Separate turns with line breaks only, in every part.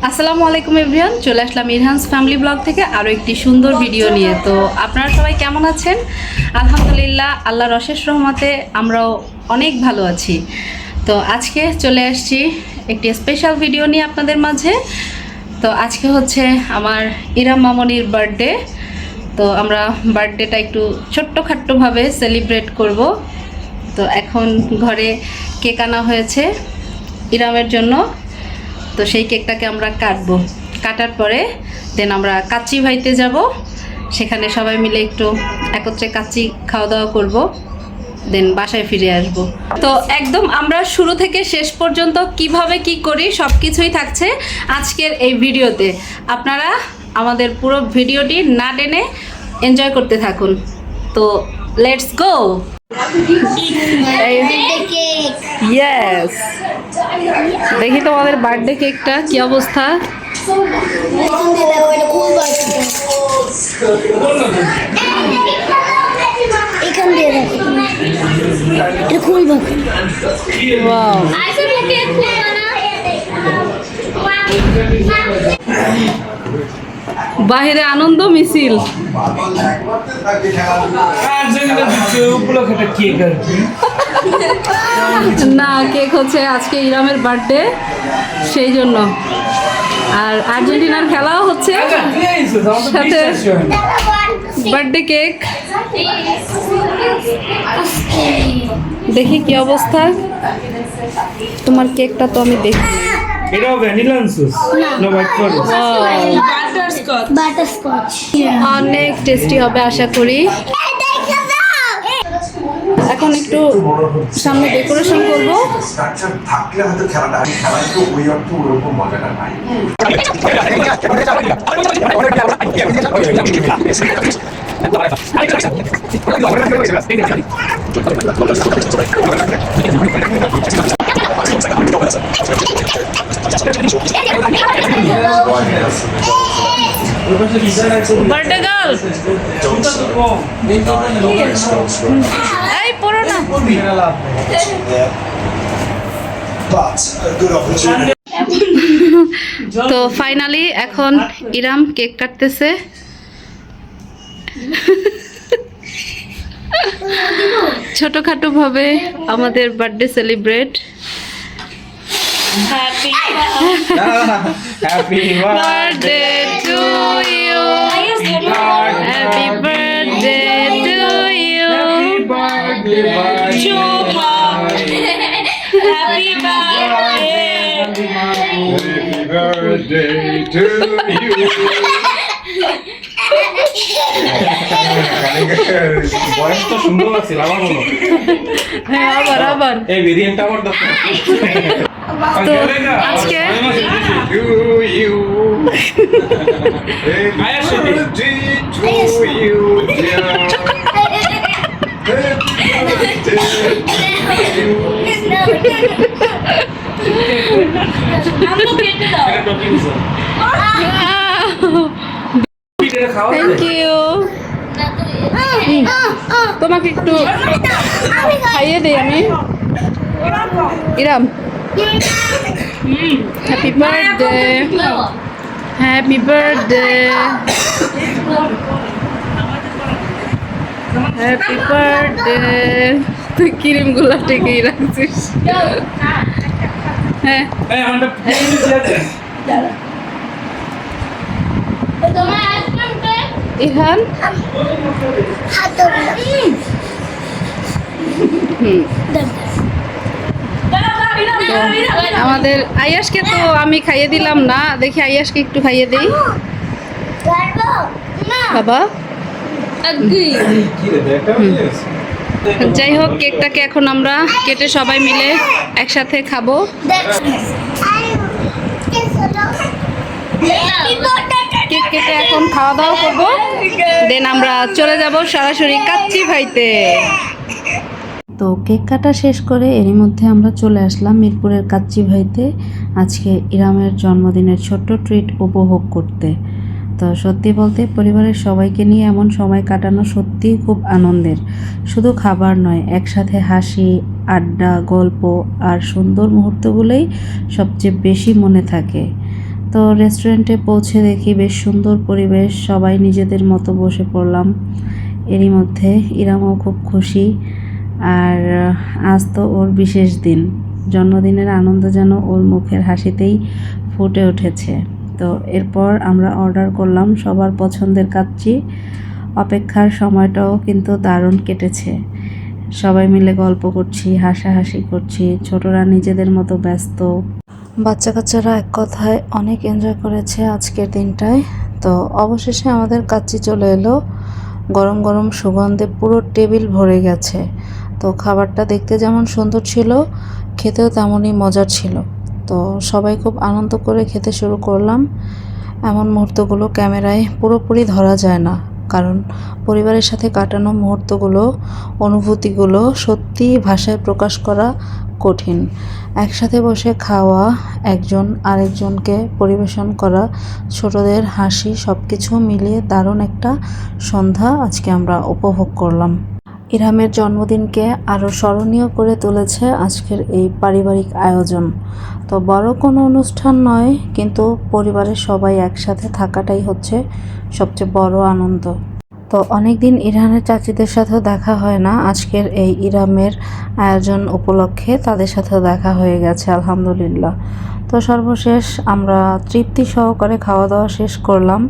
আসসালামু আলাইকুম এভরিওয়ান, চলে আসলাম ইরহানস ফ্যামিলি ব্লগ থেকে আরও একটি সুন্দর ভিডিও নিয়ে। তো আপনারা সবাই কেমন আছেন? আলহামদুলিল্লাহ, আল্লাহর অশেষ রহমতে আমরাও অনেক ভালো আছি। তো আজকে চলে আসছি একটি স্পেশাল ভিডিও নিয়ে আপনাদের মাঝে। তো আজকে হচ্ছে আমার ইরাম মামনির বার্থডে। তো আমরা বার্থডেটা একটু ছোট্টখাট্টোভাবে সেলিব্রেট করব। তো এখন ঘরে কেক আনা হয়েছে ইরামের জন্য। তো সেই কেকটাকে আমরা কাটবো, কাটার পরে দেন আমরা কাচ্চি ভাইতে যাব, সেখানে সবাই মিলে একটু একত্রে কাচ্চি খাওয়া দাওয়া করব, দেন বাসায় ফিরে আসব। তো একদম আমরা শুরু থেকে শেষ পর্যন্ত কিভাবে কি করি সব কিছুই থাকছে আজকের এই ভিডিওতে। আপনারা আমাদের পুরো ভিডিওটি না টেনে এনজয় করতে থাকুন। তো লেটস গো। ইয়েস, দেখি তোমাদের বার্থডে কেকটা কি অবস্থা।
এখান দিয়ে এটা খুলবো।
ওয়াও, বাহিরে আনন্দ মিছিল। না, কেক হচ্ছে আজকে ইরামের বার্থডে, সেই জন্য। আর আর্জেন্টিনার খেলাও হচ্ছে সাথে বার্থডে কেক। দেখি কি অবস্থা তোমার কেকটা, তো আমি দেখি।
এটাও ভ্যানিলা আনছিস না হোয়াইট ফরেস্ট?
বাটারস্কচ
অনেক টেস্টি হবে আশা করি। এখন একটু সামনে ডেকোরেশন করব।
স্ট্রাকচার থাকলে হয়তো খেলাটা তো ওই অর্থ ওরকম মজাটা নাই।
বার্থডে গার্ল, এই পড়ো না। তো ফাইনালি এখন ইরাম কেক কাটতেছে। ছোটখাটো ভাবে আমাদের birthday celebrate.
Happy
birthday to you, happy birthday to you,
happy birthday to you. বয়স তো সুন্দর আছে, আবার বলো।
হ্যাঁ, আবার আবার।
এই ভেরিয়েন্টটা আবার দাও।
তো আজকে থ্যাংক ইউ। তোমাকে একটু খাইয়ে দিই আমি। Iram, happy birthday, happy birthday, happy birthday. তুই ক্রিমগুলো টেকেই রাখছিস। হ্যাঁ, ইরহান, আমাদের আয়াসকে তো আমি খাইয়ে দিলাম না, দেখি আয়াসকে একটু খাইয়ে দিই। বাবা, যাই হোক, কেকটাকে এখন আমরা কেটে সবাই মিলে একসাথে খাবো। কেক কেটে এখন খাওয়া দাওয়া করবো, দেন আমরা চলে যাব সরাসরি কাচ্চি ভাইতে। তো কেক কাটা শেষ করে এরই মধ্যে আমরা চলে আসলাম মিরপুরের কাচ্চি ভাইতে আজকে ইরামের জন্মদিনের ছোট্ট ট্রিট উপভোগ করতে। তো সত্যি বলতে পরিবারের সবাইকে নিয়ে এমন সময় কাটানো সত্যিই খুব আনন্দের। শুধু খাবার নয়, একসাথে হাসি, আড্ডা, গল্প আর সুন্দর মুহূর্তগুলোই সবচেয়ে বেশি মনে থাকে। তো রেস্টুরেন্টে পৌঁছে দেখি বেশ সুন্দর পরিবেশ, সবাই নিজেদের মতো বসে পড়লাম। এরই মধ্যে ইরামও খুব খুশি, আর আজ তো ওর বিশেষ দিন, জন্মদিনের আনন্দ যেন ওর মুখের হাসিতেই ফুটে উঠেছে। তো এরপর আমরা অর্ডার করলাম সবার পছন্দের কাচ্চি। অপেক্ষার সময়টাও কিন্তু দারুণ কেটেছে, সবাই মিলে গল্প করছি, হাসাহাসি করছি, ছোটরা নিজেদের মতো ব্যস্ত, বাচ্চা কাচ্চারা এক কথায় অনেক এনজয় করেছে আজকের দিনটায়। তো অবশেষে আমাদের কাচ্চি চলে এলো, গরম গরম সুগন্ধে পুরো টেবিল ভরে গেছে। তো খাবারটা দেখতে যেমন সুন্দর ছিল, খেতেও তেমনই মজার ছিল। তো সবাই খুব আনন্দ করে খেতে শুরু করলাম। এমন মুহূর্তগুলো ক্যামেরায় পুরোপুরি ধরা যায় না, কারণ পরিবারের সাথে কাটানো মুহূর্তগুলো, অনুভূতিগুলো সত্যিই ভাষায় প্রকাশ করা কঠিন। একসাথে বসে খাওয়া, একজন আরেকজনকে পরিবেশন করা, ছোটদের হাসি, সব কিছু মিলিয়ে দারুণ একটা সন্ধ্যা আজকে আমরা উপভোগ করলাম। ইরহামের জন্মদিনকে আরও স্মরণীয় করে তুলেছে আজকের এই পারিবারিক আয়োজন। তো বড় কোনো অনুষ্ঠান নয়, কিন্তু পরিবারের সবাই একসাথে থাকাটাই হচ্ছে সবচেয়ে বড় আনন্দ। তো অনেক দিন ইরহানের চাচিদের সাথেও দেখা হয় না, আজকের এই ইরহামের আয়োজন উপলক্ষে তাদের সাথেও দেখা হয়ে গেছে আলহামদুলিল্লাহ। তো সর্বশেষ আমরা তৃপ্তি সহকারে খাওয়া দাওয়া শেষ করলাম।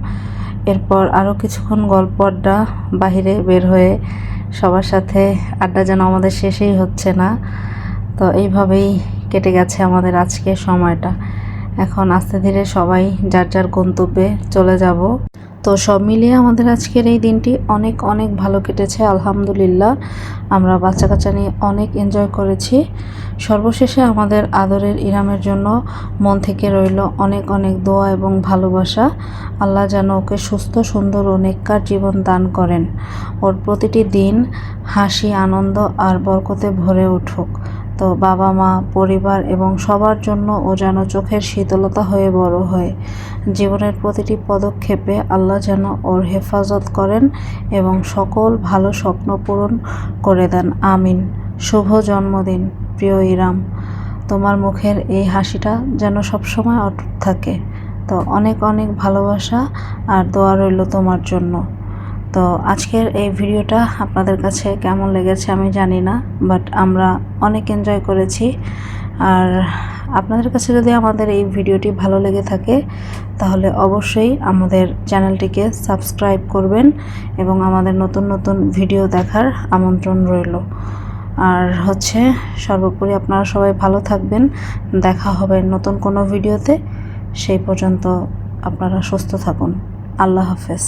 এরপর আরও কিছুক্ষণ গল্প আড্ডা, বাহিরে বের হয়ে সবার সাথে আড্ডা যেন আমাদের শেষেই হচ্ছে না। তো এইভাবেই কেটে গেছে আমাদের আজকের সময়টা। এখন আস্তে ধীরে সবাই যার যার গন্তব্যে চলে যাব। তো সব মিলিয়ে আমাদের আজকের এই দিনটি অনেক অনেক ভালো কেটেছে আলহামদুলিল্লাহ। আমরা বাচ্চা কাচ্চা নিয়ে অনেক এনজয় করেছি। সর্বশেষে আমাদের আদরের ইরহামের জন্য মন থেকে রইল অনেক অনেক দোয়া এবং ভালোবাসা। আল্লাহ যেন ওকে সুস্থ, সুন্দর ও নেককার জীবন দান করেন। ওর প্রতিটি দিন হাসি, আনন্দ আর বরকতে ভরে উঠুক। তো বাবা মা, পরিবার এবং সবার জন্য ও যেন চোখের শীতলতা হয়ে বড় হয়। জীবনের প্রতিটি পদক্ষেপে আল্লাহ যেন ওর হেফাজত করেন এবং সকল ভালো স্বপ্ন পূরণ করে দেন। আমিন। শুভ জন্মদিন প্রিয় ইরহাম, তোমার মুখের এই হাসিটা যেন সবসময় অটুট থাকে। তো অনেক অনেক ভালোবাসা আর দোয়া রইল তোমার জন্য। তো আজকের এই ভিডিওটা আপনাদের কাছে কেমন লেগেছে আমি জানি না, বাট আমরা অনেক এনজয় করেছি। আর আপনাদের কাছে যদি আমাদের এই ভিডিওটি ভালো লেগে থাকে তাহলে অবশ্যই আমাদের চ্যানেলটিকে সাবস্ক্রাইব করবেন এবং আমাদের নতুন নতুন ভিডিও দেখার আমন্ত্রণ রইল। আর সর্বোপরি আপনারা সবাই ভালো থাকবেন। দেখা হবে নতুন কোনো ভিডিওতে। সেই পর্যন্ত আপনারা সুস্থ থাকুন। আল্লাহ হাফেজ।